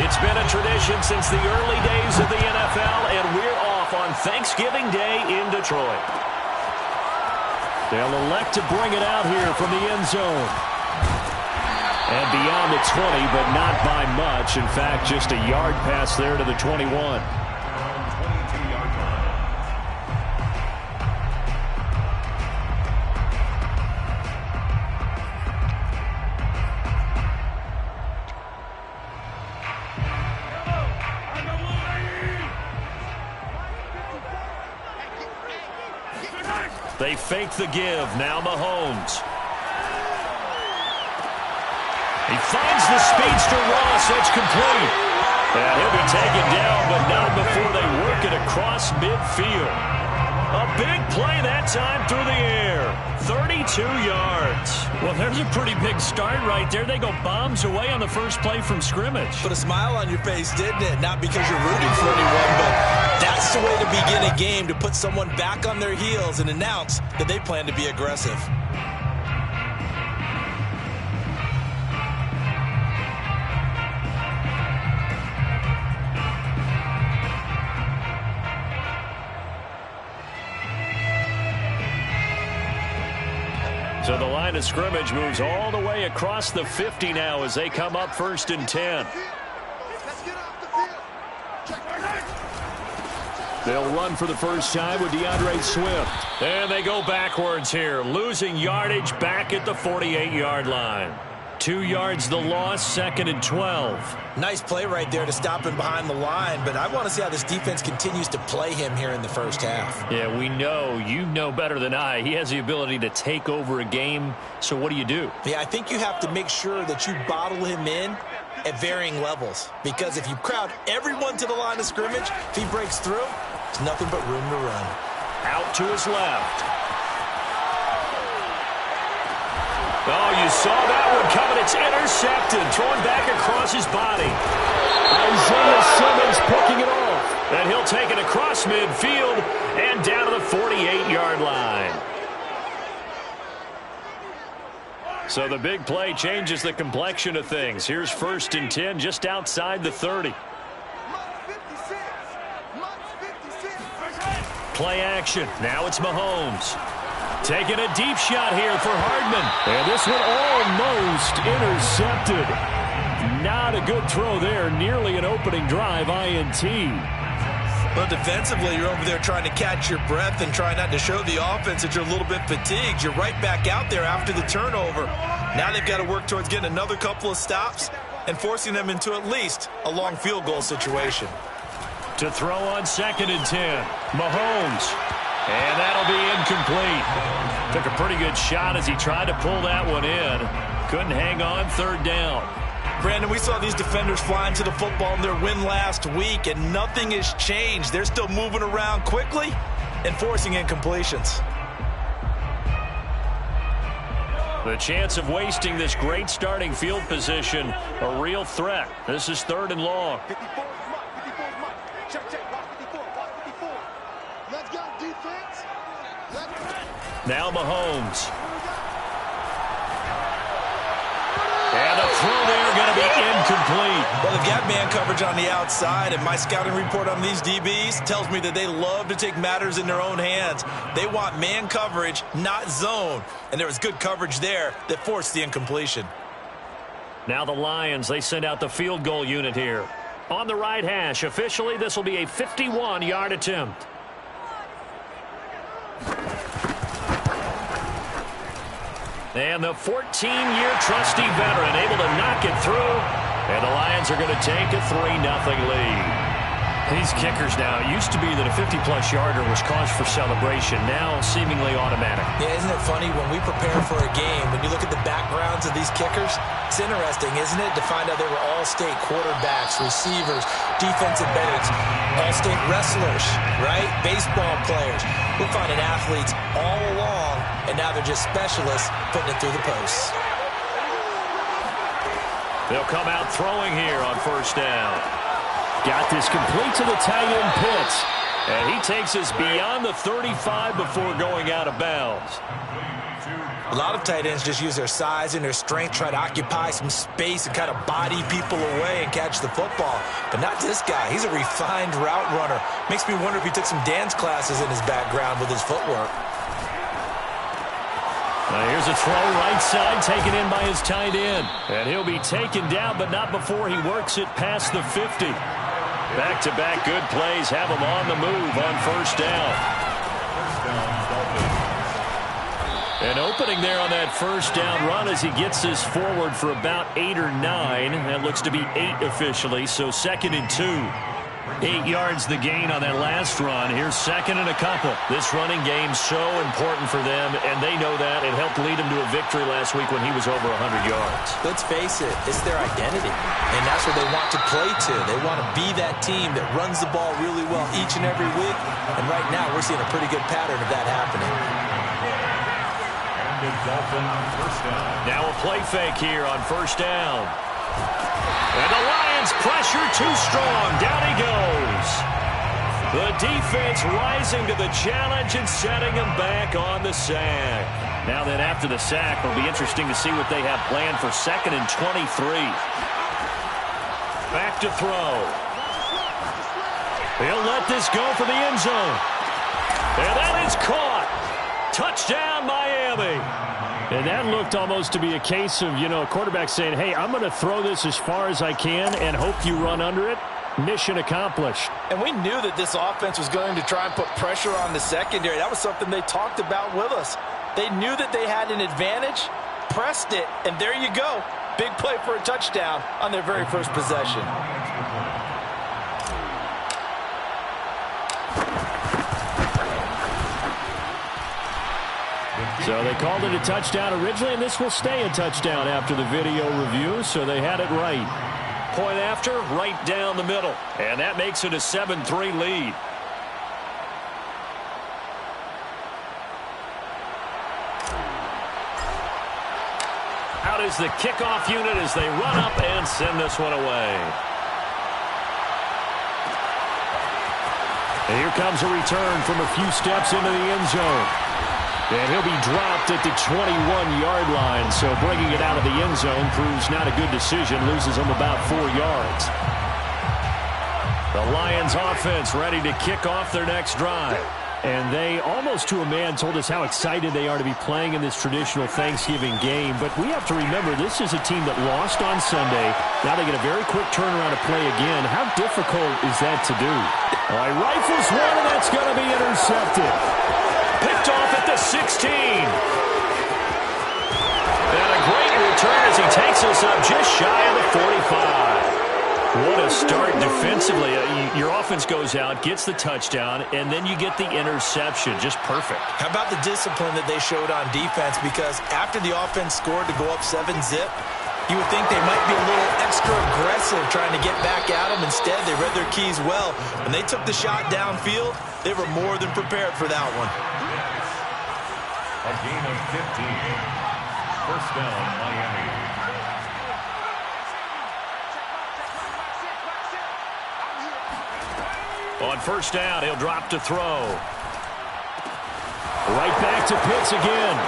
It's been a tradition since the early days of the NFL, and we're off on Thanksgiving Day in Detroit. They'll elect to bring it out here from the end zone. And beyond the 20, but not by much. In fact, just a yard pass there to the 21. They fake the give. Now Mahomes. He finds the speedster Ross. It's complete. And he'll be taken down, but not before they work it across midfield. A big play that time through the air. 32 yards. Well, there's a pretty big start right there. They go bombs away on the first play from scrimmage. Put a smile on your face, didn't it? Not because you're rooting for anyone, but that's the way to begin a game, to put someone back on their heels and announce that they plan to be aggressive. So the line of scrimmage moves all the way across the 50 now as they come up 1st and 10. They'll run for the first time with DeAndre Swift. And they go backwards here, losing yardage back at the 48-yard line. 2 yards the loss, 2nd and 12. Nice play right there to stop him behind the line, but I want to see how this defense continues to play him here in the first half. Yeah, we know. You know better than I. He has the ability to take over a game, so what do you do? Yeah, I think you have to make sure that you bottle him in at varying levels, because if you crowd everyone to the line of scrimmage, if he breaks through, there's nothing but room to run. Out to his left. Oh, you saw that one coming. It's intercepted. Thrown back across his body. Isaiah Simmons picking it off. And he'll take it across midfield and down to the 48-yard line. So the big play changes the complexion of things. Here's 1st and 10 just outside the 30. Play action. Now it's Mahomes. Taking a deep shot here for Hardman. And this one almost intercepted. Not a good throw there. Nearly an opening drive INT. Well, defensively, you're over there trying to catch your breath and try not to show the offense that you're a little bit fatigued. You're right back out there after the turnover. Now they've got to work towards getting another couple of stops and forcing them into at least a long field goal situation. To throw on 2nd and 10. Mahomes. And that'll be incomplete. Took a pretty good shot as he tried to pull that one in. Couldn't hang on, 3rd down. Brandon, we saw these defenders flying to the football in their win last week, and nothing has changed. They're still moving around quickly and forcing incompletions. The chance of wasting this great starting field position, a real threat. This is 3rd and long. Now Mahomes. And the throw there going to be incomplete. Well, they've got man coverage on the outside, and my scouting report on these DBs tells me that they love to take matters in their own hands. They want man coverage, not zone. And there was good coverage there that forced the incompletion. Now the Lions, they send out the field goal unit here. On the right hash, officially this will be a 51-yard attempt. And the 14-year trusty veteran able to knock it through. And the Lions are going to take a 3-0 lead. These kickers now, it used to be that a 50-plus yarder was cause for celebration. Now seemingly automatic. Yeah, isn't it funny when we prepare for a game, when you look at the backgrounds of these kickers, it's interesting, isn't it, to find out they were all-state quarterbacks, receivers, defensive backs, all-state wrestlers, right? Baseball players. We're finding athletes all along, and now they're just specialists putting it through the posts. They'll come out throwing here on 1st down. Got this complete to the tight end Pitts. And he takes us beyond the 35 before going out of bounds. A lot of tight ends just use their size and their strength, try to occupy some space and kind of body people away and catch the football. But not this guy. He's a refined route runner. Makes me wonder if he took some dance classes in his background with his footwork. Now here's a throw right side taken in by his tight end. And he'll be taken down, but not before he works it past the 50. Back-to-back good plays have him on the move on first down. An opening there on that first down run as he gets this forward for about 8 or 9. That looks to be 8 officially, so 2nd and 2. 8 yards the gain on that last run. Here's 2nd and a couple. This running game's so important for them, and they know that. It helped lead him to a victory last week when he was over 100 yards. Let's face it, it's their identity, and that's what they want to play to. They want to be that team that runs the ball really well each and every week, and right now we're seeing a pretty good pattern of that happening. Now a play fake here on first down. And the Lions pressure too strong. Down he goes. The defense rising to the challenge and setting him back on the sack. Now then after the sack, it'll be interesting to see what they have planned for 2nd and 23. Back to throw. He'll let this go for the end zone. And that is caught. Touchdown, Miami. And that looked almost to be a case of, a quarterback saying, hey, I'm going to throw this as far as I can and hope you run under it. Mission accomplished. And we knew that this offense was going to try and put pressure on the secondary. That was something they talked about with us. They knew that they had an advantage, pressed it, and there you go. Big play for a touchdown on their very first possession. So they called it a touchdown originally, and this will stay a touchdown after the video review, so they had it right. Point after, right down the middle. And that makes it a 7-3 lead. Out is the kickoff unit as they run up and send this one away. And here comes a return from a few steps into the end zone. And he'll be dropped at the 21-yard line, so bringing it out of the end zone proves not a good decision, loses him about 4 yards. The Lions offense ready to kick off their next drive. And they, almost to a man, told us how excited they are to be playing in this traditional Thanksgiving game. But we have to remember, this is a team that lost on Sunday. Now they get a very quick turnaround to play again. How difficult is that to do? All right, rifles one, and that's going to be intercepted. Picked off at the 16. And a great return as he takes us up just shy of the 45. What a start defensively. Your offense goes out, gets the touchdown, and then you get the interception. Just perfect. How about the discipline that they showed on defense? Because after the offense scored to go up 7-zip, you would think they might be a little extra aggressive trying to get back at them. Instead, they read their keys well. When they took the shot downfield, they were more than prepared for that one. A gain of 15. First down, Miami. On first down, he'll drop to throw. Right back to Pitts again.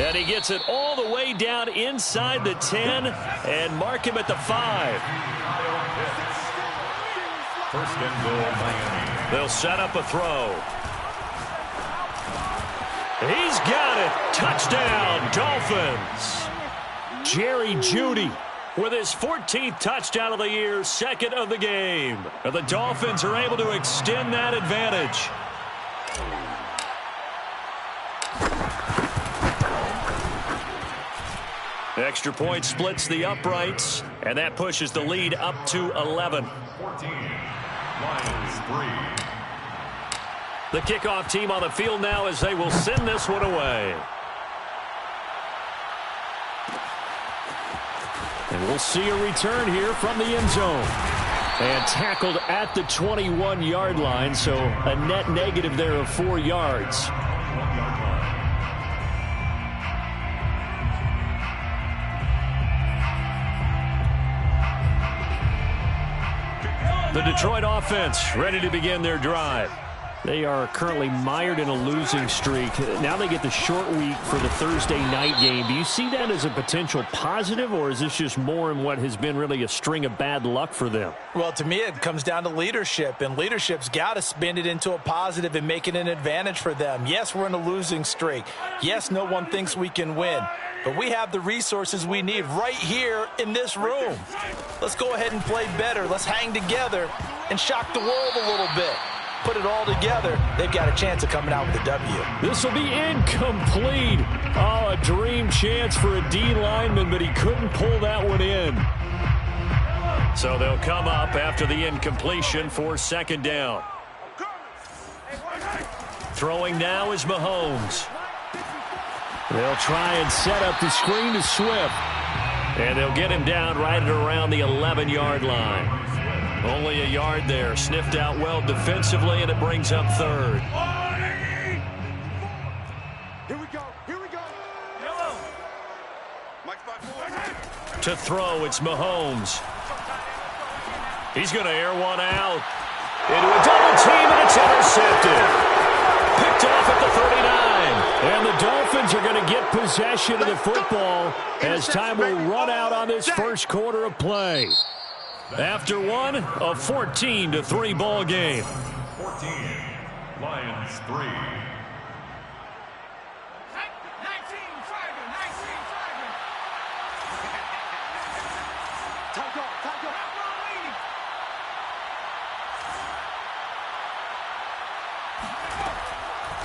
And he gets it all the way down inside the 10 and mark him at the 5. First and goal, Miami. They'll set up a throw. He's got it. Touchdown, Dolphins. Jerry Jeudy with his 14th touchdown of the year, 2nd of the game. And the Dolphins are able to extend that advantage. Extra point splits the uprights, and that pushes the lead up to 11. 14. Lions 3. The kickoff team on the field now as they will send this one away. And we'll see a return here from the end zone. And tackled at the 21-yard line, so a net negative there of 4 yards. The Detroit offense ready to begin their drive. They are currently mired in a losing streak. Now they get the short week for the Thursday night game. Do you see that as a potential positive, or is this just more in what has been really a string of bad luck for them? Well, to me, it comes down to leadership, and leadership's got to spin it into a positive and make it an advantage for them. Yes, we're in a losing streak. Yes, no one thinks we can win, but we have the resources we need right here in this room. Let's go ahead and play better. Let's hang together and shock the world a little bit. Put it all together, they've got a chance of coming out with a W. This will be incomplete. Oh, a dream chance for a D lineman, but he couldn't pull that one in. So they'll come up after the incompletion for second down. Throwing now is Mahomes. They'll try and set up the screen to Swift. And they'll get him down right at around the 11-yard line. Only a yard there. Sniffed out well defensively, and it brings up third. Here we go. Here we go. To throw, it's Mahomes. He's going to air one out. Into a double team, and it's intercepted. Picked off at the 39. And the Dolphins are going to get possession of the football as time will run out on this first quarter of play. After one, a 14-3 ball game. 14, Lions 3.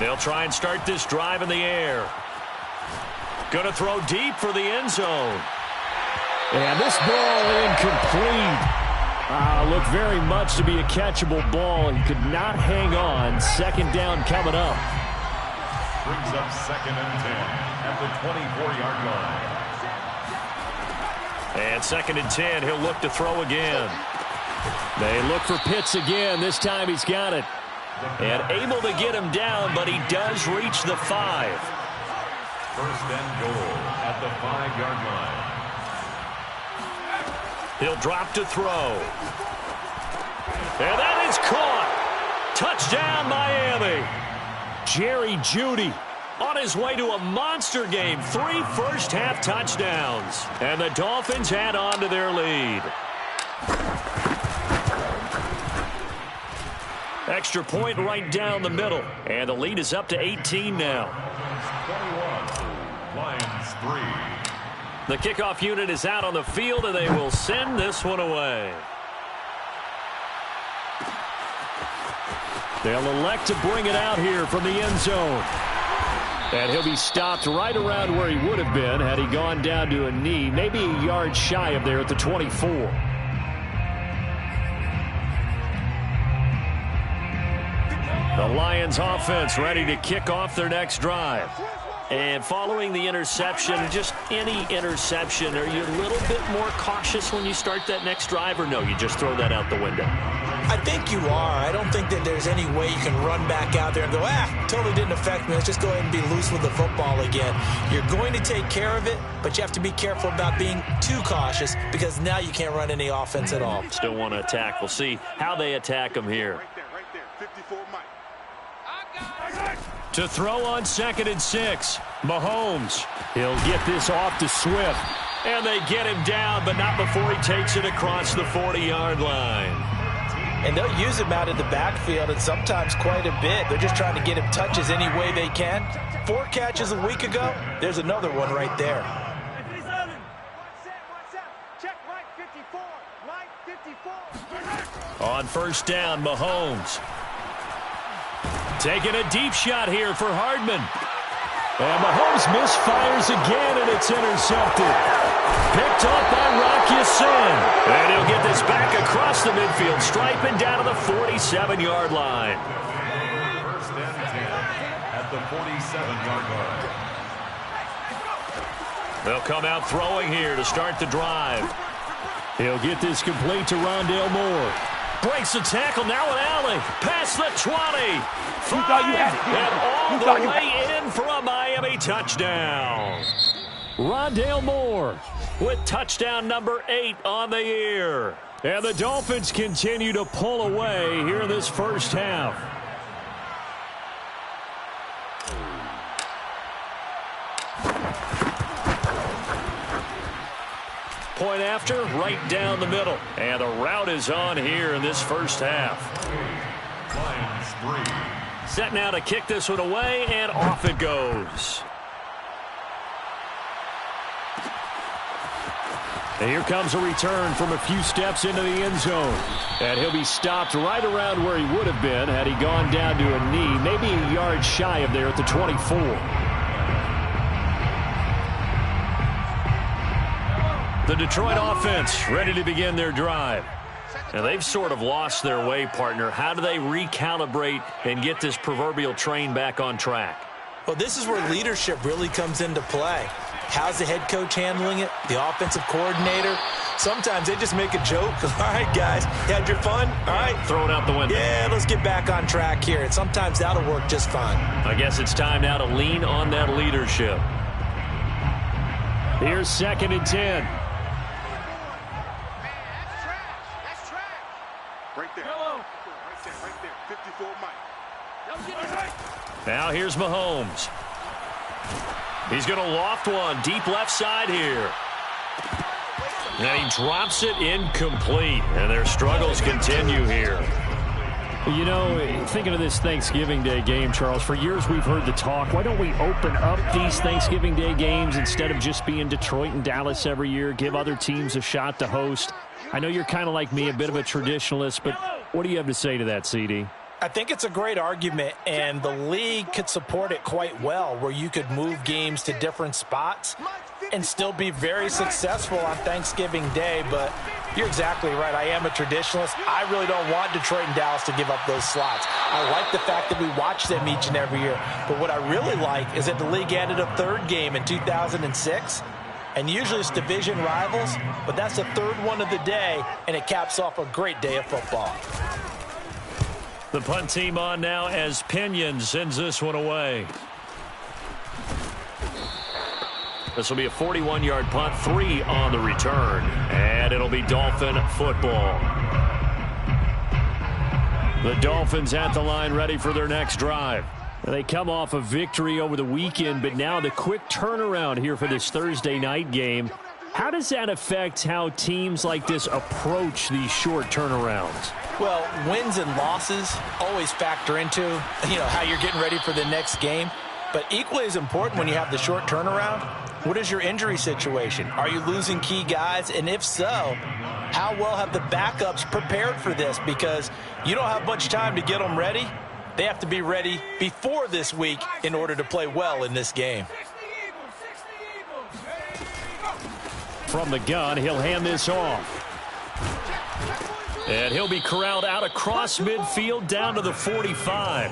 They'll try and start this drive in the air. Going to throw deep for the end zone. And this ball incomplete. Looked very much to be a catchable ball. He could not hang on. Second down coming up. Brings up 2nd and 10 at the 24-yard line. And 2nd and 10, he'll look to throw again. They look for Pitts again. This time he's got it. And able to get him down, but he does reach the 5. 1st and goal at the 5-yard line. He'll drop to throw. And that is caught. Touchdown, Miami. Jerry Jeudy on his way to a monster game. 3 first-half touchdowns. And the Dolphins add on to their lead. Extra point right down the middle. And the lead is up to 18 now. 21, Lions 3. The kickoff unit is out on the field, and they will send this one away. They'll elect to bring it out here from the end zone. And he'll be stopped right around where he would have been had he gone down to a knee, maybe a yard shy of there at the 24. The Lions offense ready to kick off their next drive. And following the interception, just any interception, are you a little bit more cautious when you start that next drive, or no, you just throw that out the window? I think you are. I don't think that there's any way you can run back out there and go, totally didn't affect me. Let's just go ahead and be loose with the football again. You're going to take care of it, but you have to be careful about being too cautious because now you can't run any offense at all. Still want to attack. We'll see how they attack them here. Right there. 54 Mike. To throw on 2nd and 6, Mahomes. He'll get this off to Swift. And they get him down, but not before he takes it across the 40-yard line. And they'll use him out in the backfield, and sometimes quite a bit. They're just trying to get him touches any way they can. 4 catches a week ago. There's another one right there. On first down, Mahomes. Taking a deep shot here for Hardman. And Mahomes misfires again, and it's intercepted. Picked off by Rock Ya-Sin. And he'll get this back across the midfield stripe and down to the 47-yard line. 1st and 10 at the 47-yard line. They'll come out throwing here to start the drive. He'll get this complete to Rondale Moore. Breaks the tackle, now an alley. Past the 20. 5, you thought you had it. And all the way in for a Miami touchdown. Rondale Moore with touchdown number 8 on the year. And the Dolphins continue to pull away here in this first half. point after, right down the middle. And the route is on here in this first half. Lions 3. Set now to kick this one away, and off it goes. And here comes a return from a few steps into the end zone. And he'll be stopped right around where he would have been had he gone down to a knee, maybe a yard shy of there at the 24. The Detroit offense ready to begin their drive. Now, they've sort of lost their way, partner. How do they recalibrate and get this proverbial train back on track? Well, this is where leadership really comes into play. How's the head coach handling it? The offensive coordinator? Sometimes they just make a joke. All right, guys, you had your fun? All right. Throw it out the window. Yeah, let's get back on track here. And sometimes that'll work just fine. I guess it's time now to lean on that leadership. Here's 2nd and 10. Right there. Right there. 54 Mike. Now here's Mahomes. He's going to loft one deep left side here. And he drops it incomplete. And their struggles continue here. You know, thinking of this Thanksgiving Day game, Charles, for years we've heard the talk, why don't we open up these Thanksgiving Day games instead of just being Detroit and Dallas every year, give other teams a shot to host? I know you're kind of like me, a bit of a traditionalist, but what do you have to say to that, CD? I think it's a great argument, and the league could support it quite well, where you could move games to different spots and still be very successful on Thanksgiving Day. But you're exactly right. I am a traditionalist. I really don't want Detroit and Dallas to give up those slots. I like the fact that we watch them each and every year. But what I really like is that the league added a 3rd game in 2006. And usually it's division rivals, but that's the 3rd one of the day, and it caps off a great day of football. The punt team on now as Pinion sends this one away. This will be a 41-yard punt, 3 on the return, and it'll be Dolphin football. The Dolphins at the line ready for their next drive. They come off a victory over the weekend, but now the quick turnaround here for this Thursday night game. How does that affect how teams like this approach these short turnarounds? Well, wins and losses always factor into, how you're getting ready for the next game. But equally as important when you have the short turnaround, what is your injury situation? Are you losing key guys? And if so, how well have the backups prepared for this? Because you don't have much time to get them ready. They have to be ready before this week in order to play well in this game. From the gun, he'll hand this off. And he'll be corralled out across midfield down to the 45.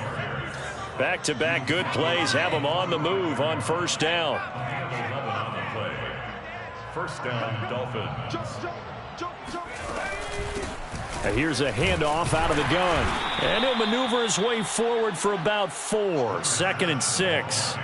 Back-to-back good plays have him on the move on first down. First down, Dolphins. Here's a handoff out of the gun. And he'll maneuver his way forward for about 4. 2nd and 6.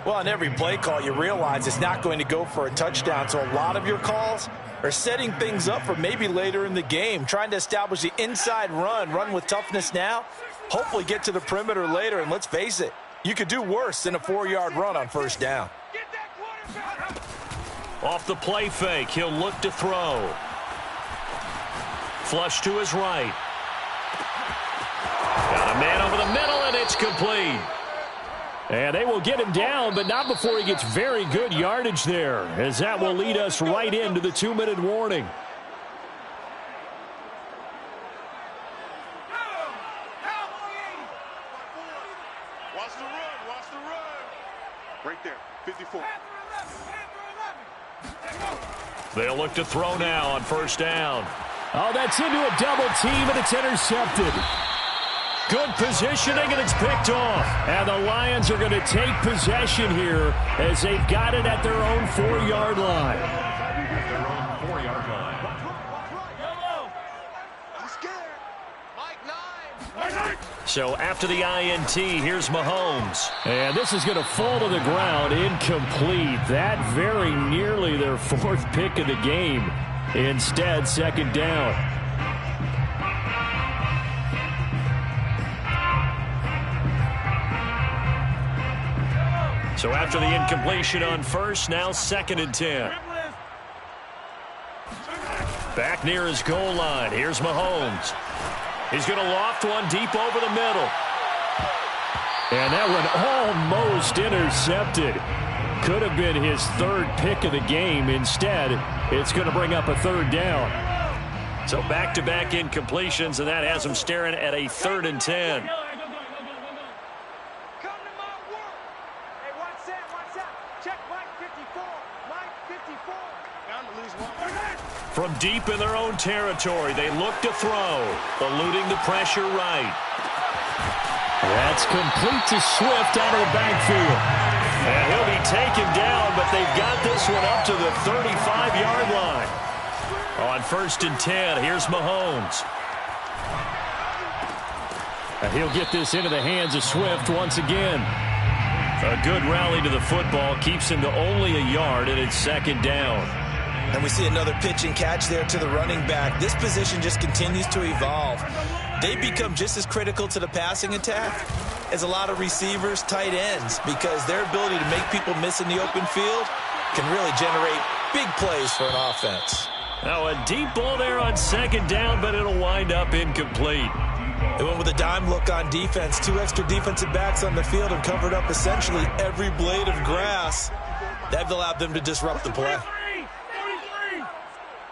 Well, on every play call, you realize it's not going to go for a touchdown. So a lot of your calls are setting things up for maybe later in the game, trying to establish the inside run with toughness now, hopefully get to the perimeter later. And let's face it, you could do worse than a 4-yard run on first down. Off the play fake, he'll look to throw. Flush to his right. Got a man over the middle, and it's complete. And they will get him down, but not before he gets very good yardage there, as that will lead us right into the 2-minute warning. Watch the run. Right there, 54. They'll look to throw now on first down. Oh, that's into a double team, and it's intercepted. Good positioning, and it's picked off. And the Lions are going to take possession here as they've got it at their own 4-yard line. Their own 4-yard line. So after the INT, here's Mahomes. And this is going to fall to the ground, incomplete. That very nearly their 4th pick of the game. Instead, 2nd down. So after the incompletion on first, now 2nd and 10. Back near his goal line. Here's Mahomes. He's going to loft one deep over the middle. And that one almost intercepted. Could have been his third pick of the game. Instead, it's going to bring up a 3rd down. So back-to-back incompletions, and that has him staring at a 3rd and 10. From deep in their own territory, they look to throw, eluding the pressure right. That's complete to Swift out of the backfield. And he'll be taken down, but they've got this one up to the 35-yard line. On 1st and 10, here's Mahomes. And he'll get this into the hands of Swift once again. A good rally to the football keeps him to only a yard, and it's 2nd down. And we see another pitch and catch there to the running back. This position just continues to evolve. They become just as critical to the passing attack as a lot of receivers, tight ends, because their ability to make people miss in the open field can really generate big plays for an offense. Now a deep ball there on 2nd down, but it'll wind up incomplete. They went with a dime look on defense. 2 extra defensive backs on the field and covered up essentially every blade of grass. That allowed them to disrupt the play.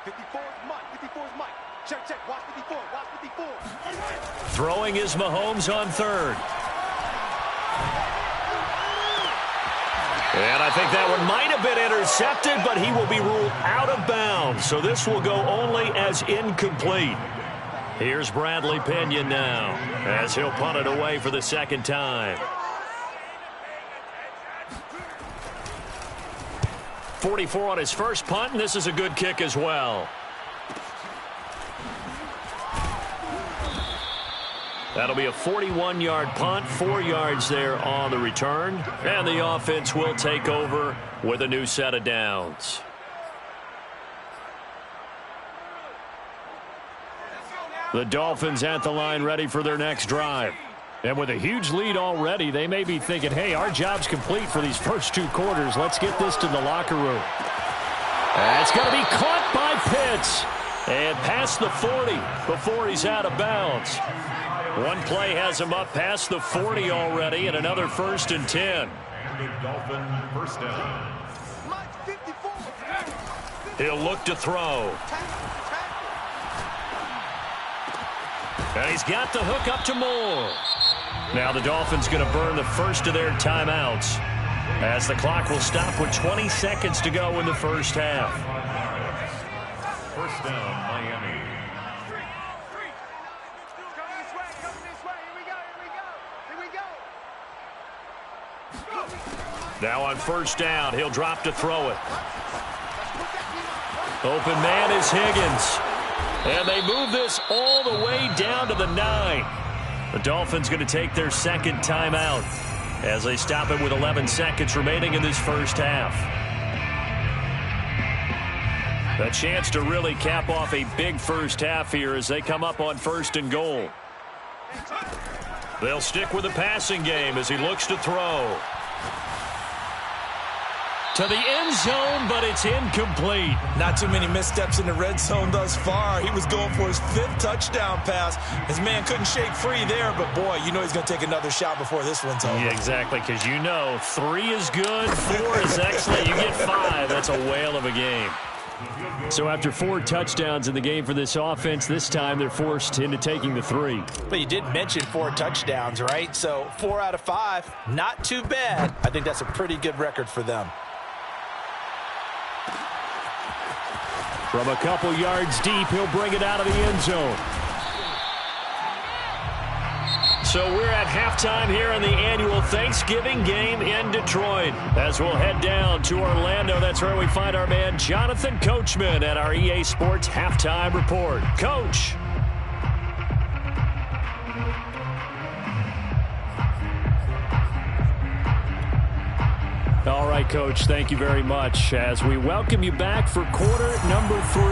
54 is Mike. 54 is Mike. Check, check. Watch 54. Watch 54. Throwing is Mahomes on 3rd. And I think that one might have been intercepted, but he will be ruled out of bounds. So this will go only as incomplete. Here's Bradley Pinion now, as he'll punt it away for the 2nd time. 44 on his first punt, and this is a good kick as well. That'll be a 41-yard punt, 4 yards there on the return. And the offense will take over with a new set of downs. The Dolphins at the line ready for their next drive. And with a huge lead already, they may be thinking, hey, our job's complete for these first 2 quarters. Let's get this to the locker room. That's going to be caught by Pitts. And past the 40 before he's out of bounds. One play has him up past the 40 already, and another 1st and 10. Dolphin 1st down. He'll look to throw. And he's got the hook up to Moore. Now the Dolphins going to burn the first of their timeouts, as the clock will stop with 20 seconds to go in the first half. 1st down, Miami. Now on 1st down, he'll drop to throw it. Open man is Higgins. And they move this all the way down to the 9. The Dolphins going to take their 2nd timeout as they stop it with 11 seconds remaining in this first half. A chance to really cap off a big first half here as they come up on 1st and goal. They'll stick with the passing game as he looks to throw. To the end zone, but it's incomplete. Not too many missteps in the red zone thus far. He was going for his 5th touchdown pass. His man couldn't shake free there, but boy, you know he's going to take another shot before this one's over. Yeah, exactly, because you know 3 is good, 4 is excellent. You get 5. That's a whale of a game. So after 4 touchdowns in the game for this offense, this time they're forced into taking the 3. But you did mention 4 touchdowns, right? So 4 out of 5, not too bad. I think that's a pretty good record for them. From a couple yards deep, he'll bring it out of the end zone. So we're at halftime here in the annual Thanksgiving game in Detroit. As we'll head down to Orlando, that's where we find our man Jonathan Coachman at our EA Sports Halftime Report. Coach. All right, Coach, thank you very much as we welcome you back for quarter number 3.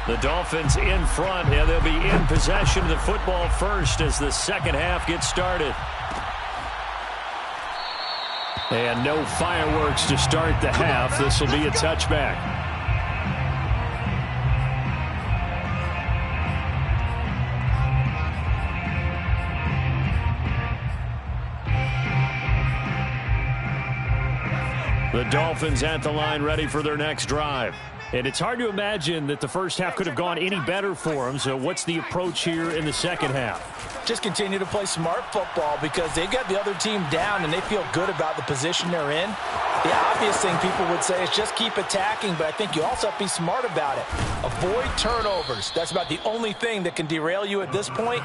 The Dolphins in front, and they'll be in possession of the football first as the second half gets started. And no fireworks to start the half. This will be a touchback. The Dolphins at the line ready for their next drive. And it's hard to imagine that the first half could have gone any better for them. So what's the approach here in the second half? Just continue to play smart football because they got the other team down and they feel good about the position they're in. The obvious thing people would say is just keep attacking, but I think you also have to be smart about it. Avoid turnovers. That's about the only thing that can derail you at this point.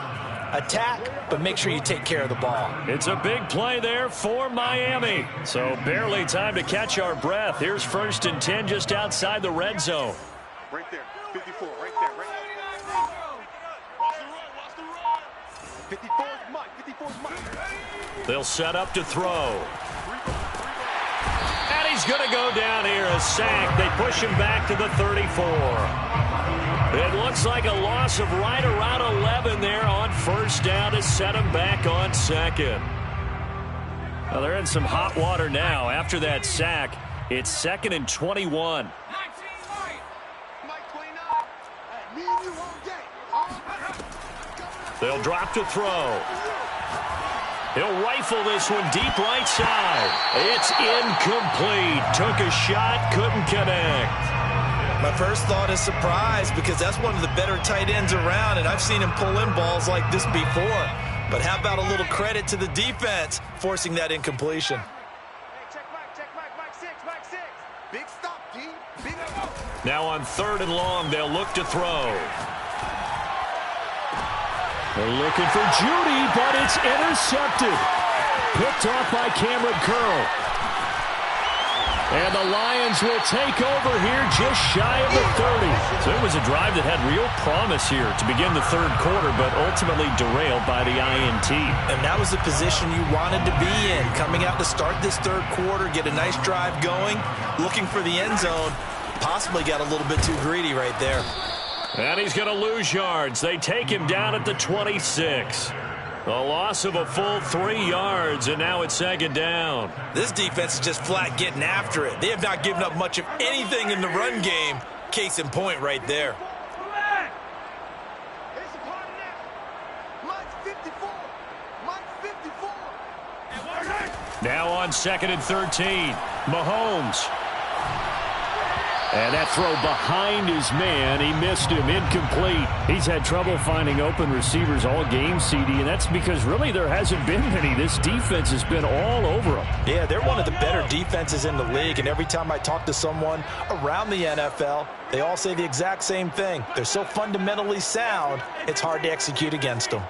Attack, but make sure you take care of the ball. It's a big play there for Miami. So barely time to catch our breath. Here's 1st and 10 just outside the red zone. Right there, 54, right there, right there. Watch the run. 54's Mike, 54's Mike. They'll set up to throw. And he's going to go down here, a sack. They push him back to the 34. It looks like a loss of right around 11 there on 1st down to set him back on 2nd. Well, they're in some hot water now. After that sack, it's 2nd and 21. They'll drop to throw. He'll rifle this one deep right side. It's incomplete. Took a shot, couldn't connect. My first thought is surprise because that's one of the better tight ends around, and I've seen him pull in balls like this before. But how about a little credit to the defense forcing that incompletion? Hey, check Mike 6. Big stop, D. Big stop. Now on 3rd and long, they'll look to throw. They're looking for Judy, but it's intercepted. Picked off by Cameron Curl. And the Lions will take over here just shy of the 30. So it was a drive that had real promise here to begin the 3rd quarter, but ultimately derailed by the INT. And that was the position you wanted to be in. Coming out to start this 3rd quarter, get a nice drive going, looking for the end zone. Possibly got a little bit too greedy right there. And he's going to lose yards. They take him down at the 26. A loss of a full 3 yards, and now it's 2nd down. This defense is just flat getting after it. They have not given up much of anything in the run game. Case in point right there. Now on 2nd and 13, Mahomes. And that throw behind his man, he missed him, incomplete. He's had trouble finding open receivers all game, CD, and that's because really there hasn't been any. This defense has been all over them. Yeah, they're one of the better defenses in the league, and every time I talk to someone around the NFL, they all say the exact same thing. They're so fundamentally sound, it's hard to execute against them.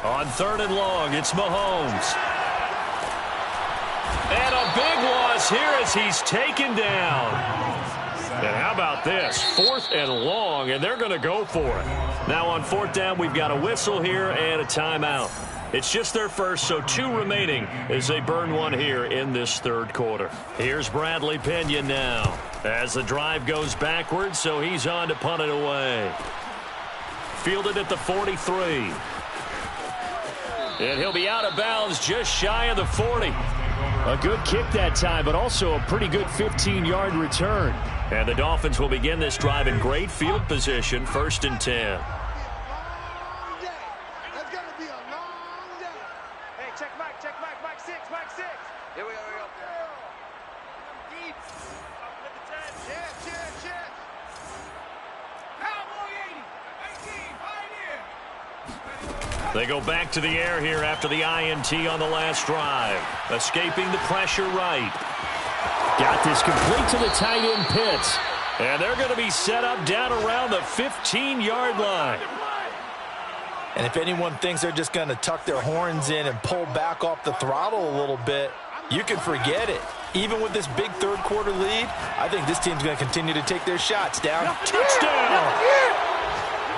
On 3rd and long, it's Mahomes. And a big loss here as he's taken down. And how about this? 4th and long, and they're going to go for it. Now on 4th down, we've got a whistle here and a timeout. It's just their first, so 2 remaining as they burn one here in this 3rd quarter. Here's Bradley Pena now as the drive goes backwards, so he's on to punt it away. Fielded at the 43. And he'll be out of bounds just shy of the 40. A good kick that time, but also a pretty good 15-yard return. And the Dolphins will begin this drive in great field position, 1st and 10. That's going to be a long day. Hey, check Mike 6. Here we go. Deep. With the 10. Check. Cowboy 80. 18, pioneer. They go back to the air here after the INT on the last drive. Escaping the pressure right. Got this complete to the tight end Pitts. And they're going to be set up down around the 15-yard line. And if anyone thinks they're just going to tuck their horns in and pull back off the throttle a little bit, you can forget it. Even with this big 3rd quarter lead, I think this team's going to continue to take their shots down. Touchdown!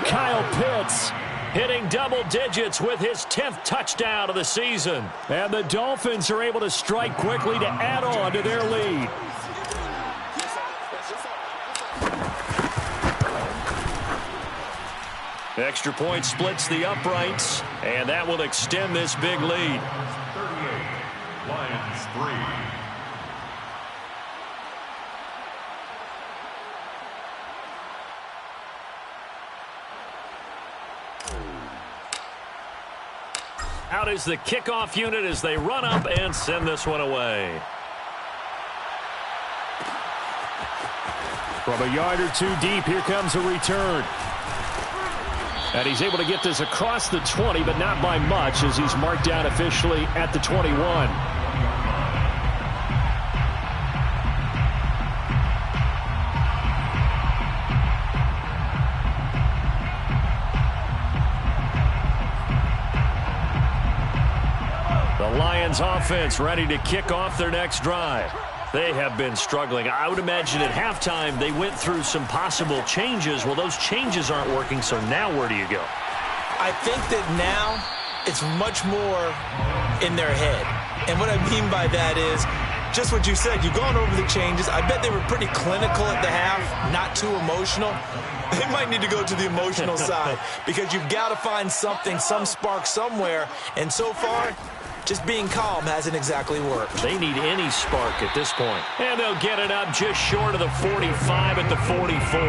Kyle Pitts hitting double digits with his 10th touchdown of the season. And the Dolphins are able to strike quickly to add on to their lead. Extra point splits the uprights, and that will extend this big lead. 38, Lions. Lions 3. Out is the kickoff unit as they run up and send this one away. From a yard or two deep, here comes a return. And he's able to get this across the 20, but not by much as he's marked down officially at the 21. The Lions offense ready to kick off their next drive. They have been struggling. I would imagine at halftime they went through some possible changes. Well, those changes aren't working, so now where do you go? I think that now it's much more in their head. And what I mean by that is just what you said. You've gone over the changes. I bet they were pretty clinical at the half, not too emotional. They might need to go to the emotional side because you've got to find something, some spark somewhere. And so far, just being calm hasn't exactly worked. They need any spark at this point. And they'll get it up just short of the 45 at the 44.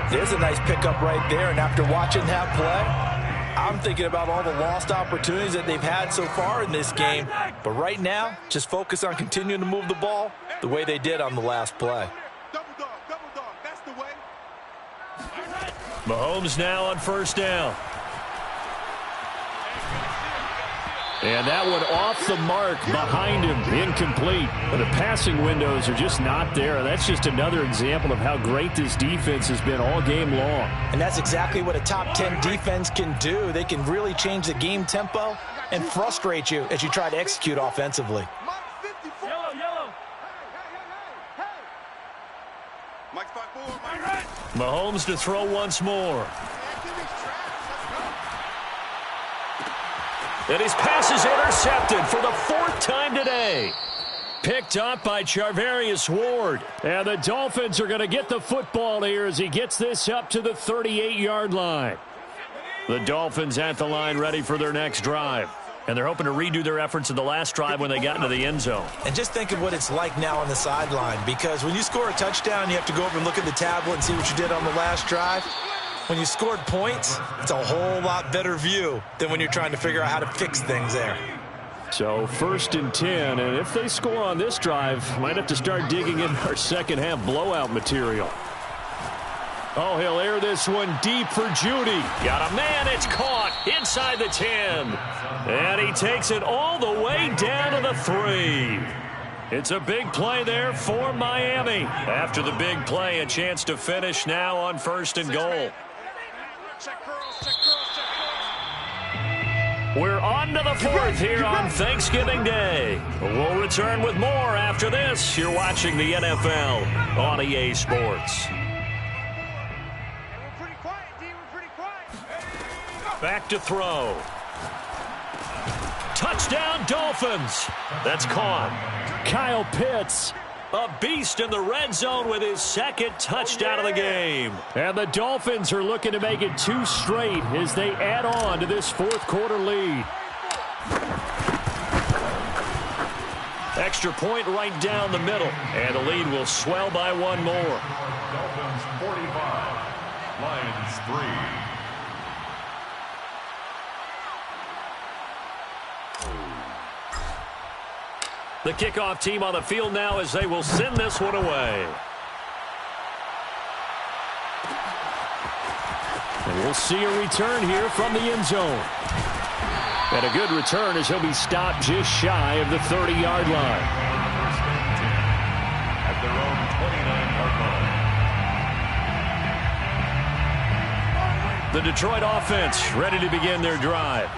There's a nice pickup right there, and after watching that play, I'm thinking about all the lost opportunities that they've had so far in this game. But right now, just focus on continuing to move the ball the way they did on the last play. Double dog, that's the way. Mahomes now on first down. And that one off the mark behind him, incomplete. But the passing windows are just not there. That's just another example of how great this defense has been all game long. And that's exactly what a top 10 defense can do. They can really change the game tempo and frustrate you as you try to execute offensively. Yellow. Hey. Mike's 5-4, Mike. Mahomes to throw once more. And his pass is intercepted for the fourth time today. Picked up by Charvarius Ward. And the Dolphins are going to get the football here as he gets this up to the 38-yard line. The Dolphins at the line ready for their next drive. And they're hoping to redo their efforts in the last drive when they got into the end zone. And just think of what it's like now on the sideline, because when you score a touchdown, you have to go over and look at the tablet and see what you did on the last drive. When you scored points, it's a whole lot better view than when you're trying to figure out how to fix things there. So 1st and 10, and if they score on this drive, might have to start digging in our second half blowout material. Oh, he'll air this one deep for Judy. Got a man, it's caught inside the 10. And he takes it all the way down to the 3. It's a big play there for Miami. After the big play, a chance to finish now on 1st and goal. We're on to the 4th here on Thanksgiving Day. We'll return with more after this. You're watching the NFL on EA Sports. Back to throw. Touchdown, Dolphins. That's caught. Kyle Pitts. A beast in the red zone with his second touchdown of the game. And the Dolphins are looking to make it 2 straight as they add on to this fourth quarter lead. Extra point right down the middle. And the lead will swell by 1 more. Dolphins 45, Lions 3. The kickoff team on the field now as they will send this one away. And we'll see a return here from the end zone. And a good return as he'll be stopped just shy of the 30-yard line. At their own 29-yard line. The Detroit offense ready to begin their drive.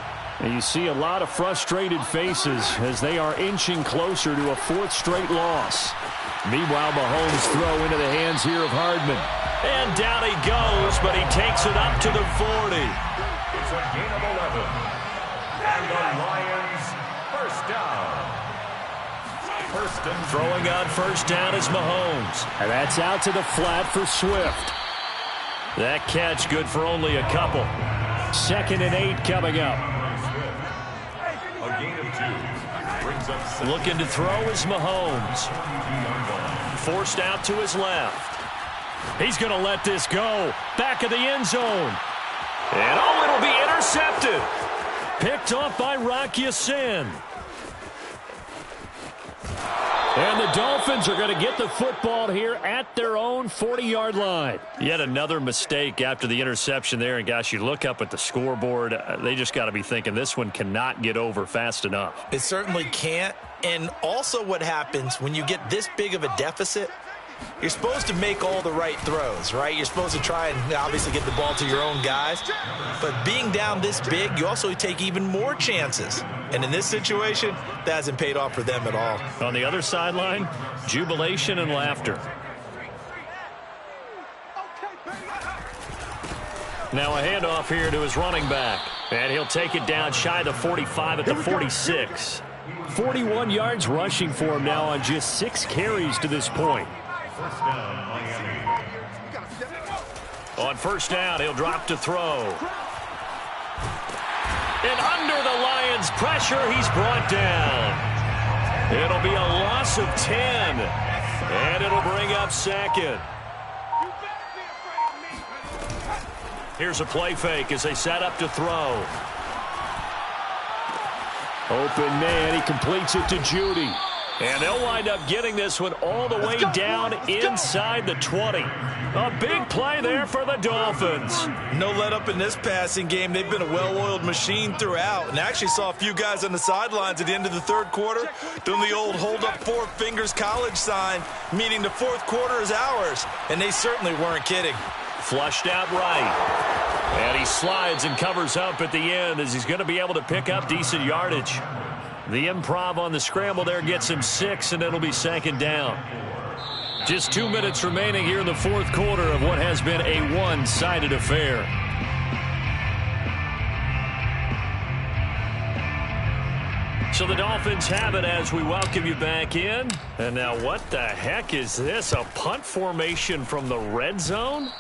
And you see a lot of frustrated faces as they are inching closer to a 4th straight loss. Meanwhile, Mahomes throw into the hands here of Hardman. And down he goes, but he takes it up to the 40. It's a gain of 11. And the Lions first down. First and Throwing on first down is Mahomes. And that's out to the flat for Swift. That catch good for only a couple. 2nd and 8 coming up. a gain of Looking to throw is Mahomes. Forced out to his left. He's going to let this go. Back of the end zone. And it'll be intercepted. Picked off by Rock Ya-Sin. And the Dolphins are going to get the football here at their own 40-yard line. Yet another mistake after the interception there. And, gosh, you look up at the scoreboard. They just got to be thinking this one cannot get over fast enough. It certainly can't. And also what happens when you get this big of a deficit, you're supposed to make all the right throws, right? You're supposed to try and obviously get the ball to your own guys. But being down this big, you also take even more chances. And in this situation, that hasn't paid off for them at all. On the other sideline, jubilation and laughter. Now a handoff here to his running back. And he'll take it down shy of 45 at the 46. 41 yards rushing for him now on just 6 carries to this point. On first down, he'll drop to throw. And under the Lions' pressure, he's brought down. It'll be a loss of 10. And it'll bring up second. Here's a play fake as they set up to throw. Open man, he completes it to Judy. And they'll wind up getting this one all the way down inside the 20. A big play there for the Dolphins. No let up in this passing game. They've been a well-oiled machine throughout. And actually saw a few guys on the sidelines at the end of the third quarter doing the old hold up 4 fingers college sign, meaning the fourth quarter is ours. And they certainly weren't kidding. Flushed out right. And he slides and covers up at the end as he's going to be able to pick up decent yardage. The improv on the scramble there gets him 6, and it'll be second down. Just 2 minutes remaining here in the fourth quarter of what has been a one-sided affair. So the Dolphins have it as we welcome you back in. And now what the heck is this? A punt formation from the red zone?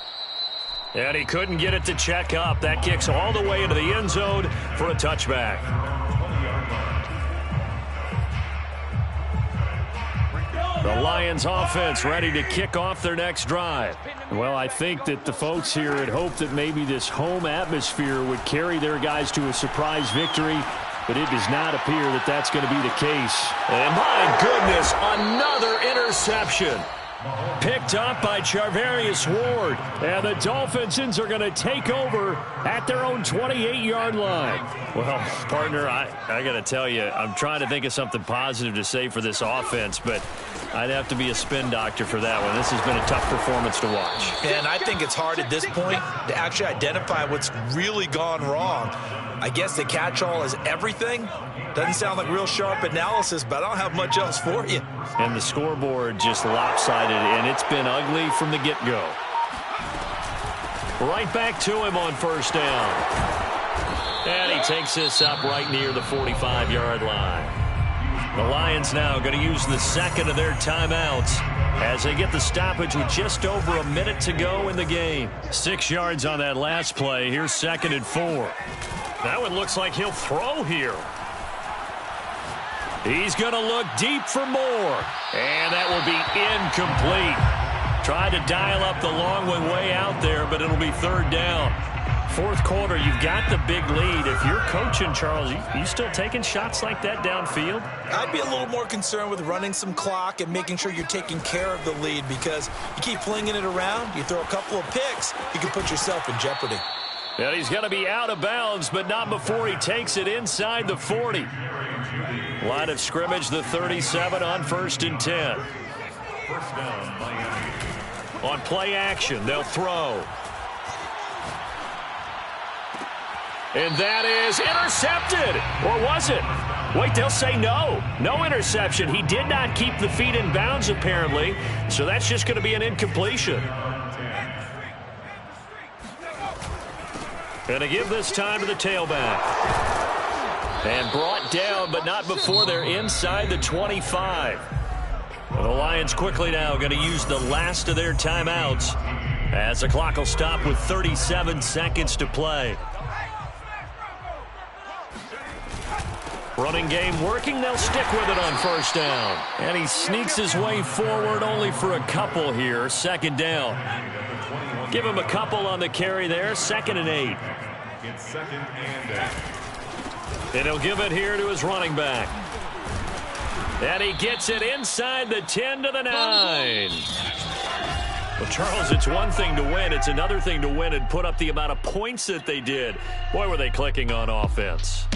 And he couldn't get it to check up. That kicks all the way into the end zone for a touchback. The Lions offense ready to kick off their next drive. Well, I think that the folks here had hoped that maybe this home atmosphere would carry their guys to a surprise victory, but it does not appear that that's going to be the case. And my goodness, another interception. Picked up by Charvarius Ward. And the Dolphins are going to take over at their own 28-yard line. Well, partner, I got to tell you, I'm trying to think of something positive to say for this offense, but I'd have to be a spin doctor for that one. This has been a tough performance to watch. And I think it's hard at this point to actually identify what's really gone wrong. I guess the catch-all is everything. Doesn't sound like real sharp analysis, but I don't have much else for you. And the scoreboard just lopsided, and it's been ugly from the get-go. Right back to him on first down. And he takes this up right near the 45-yard line. The Lions now going to use the second of their timeouts as they get the stoppage with just over a minute to go in the game. 6 yards on that last play. Here's 2nd and 4. That one looks like he'll throw here. He's going to look deep for more. And that will be incomplete. Tried to dial up the long one way out there, but it'll be third down. Fourth quarter, you've got the big lead. If you're coaching, Charles, you still taking shots like that downfield? I'd be a little more concerned with running some clock and making sure you're taking care of the lead, because you keep flinging it around, you throw a couple of picks, you can put yourself in jeopardy. And he's going to be out of bounds, but not before he takes it inside the 40. Line of scrimmage, the 37 on 1st and 10. On play action, they'll throw. And that is intercepted. Or was it? Wait, they'll say no. No interception. He did not keep the feet in bounds, apparently. So that's just going to be an incompletion. Going to give this time to the tailback. And brought down, but not before they're inside the 25. The Lions quickly now going to use the last of their timeouts as the clock will stop with 37 seconds to play. Running game working. They'll stick with it on first down. And he sneaks his way forward only for a couple here. Second down. Give him a couple on the carry there. 2nd and 8. It's 2nd and 8. And he'll give it here to his running back. And he gets it inside the 10 to the 9. Well, Charles, it's one thing to win. It's another thing to win and put up the amount of points that they did. Boy, were they clicking on offense.